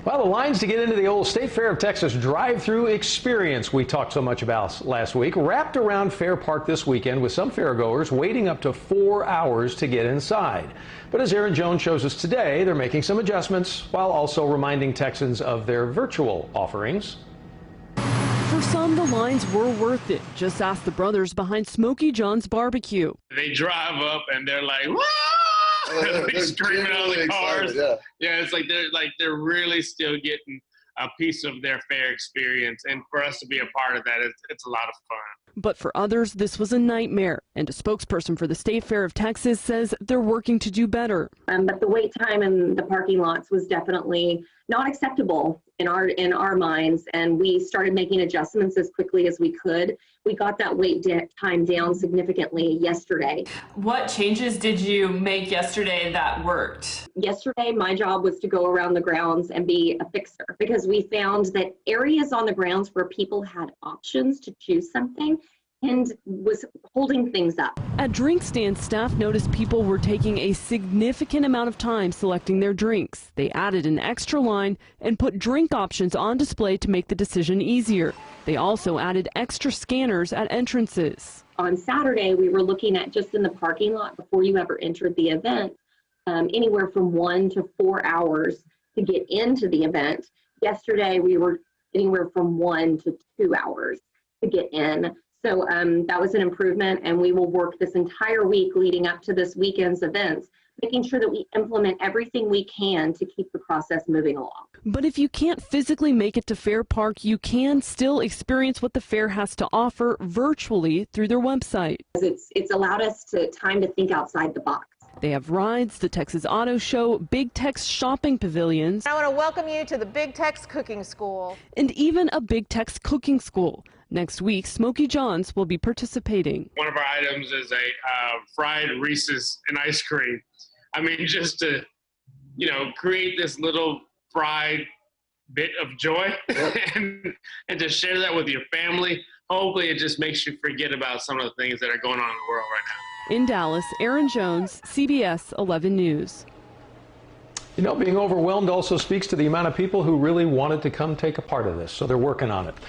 Well, the lines to get into the old State Fair of Texas drive-through experience we talked so much about last week wrapped around Fair Park this weekend with some fairgoers waiting up to 4 hours to get inside. But as Aaron Jones shows us today, they're making some adjustments while also reminding Texans of their virtual offerings. For some, the lines were worth it. Just ask the brothers behind Smokey John's Barbecue. They drive up and they're like, "Whoa!" They're screaming out of the cars. Excited, yeah, it's like they're really still getting a piece of their fair experience, and for us to be a part of that, it's a lot of fun. But for others, this was a nightmare, and a spokesperson for the State Fair of Texas says they're working to do better. But the wait time in the parking lots was definitely not acceptable in our minds, and we started making adjustments as quickly as we could. We got that wait time down significantly yesterday. What changes did you make yesterday that worked? Yesterday, my job was to go around the grounds and be a fixer, because we found that areas on the grounds where people had options to choose something and was holding things up. At drink stands, staff noticed people were taking a significant amount of time selecting their drinks. They added an extra line and put drink options on display to make the decision easier. They also added extra scanners at entrances. On Saturday, we were looking at just in the parking lot before you ever entered the event, anywhere from 1 to 4 hours to get into the event. Yesterday, we were anywhere from 1 to 2 hours to get in. So that was an improvement, and we will work this entire week leading up to this weekend's events, making sure that we implement everything we can to keep the process moving along. But if you can't physically make it to Fair Park, you can still experience what the fair has to offer virtually through their website. It's allowed us time to think outside the box. They have rides, the Texas Auto Show, Big Tex shopping pavilions. I want to welcome you to the Big Tex Cooking School. And even a Big Tex cooking school. Next week, Smokey John's will be participating. One of our items is a fried Reese's and ice cream. I mean, just to, create this little fried bit of joy and to share that with your family. Hopefully it just makes you forget about some of the things that are going on in the world right now. In Dallas, Aaron Jones, CBS 11 News. Being overwhelmed also speaks to the amount of people who really wanted to come take a part of this, so they're working on it.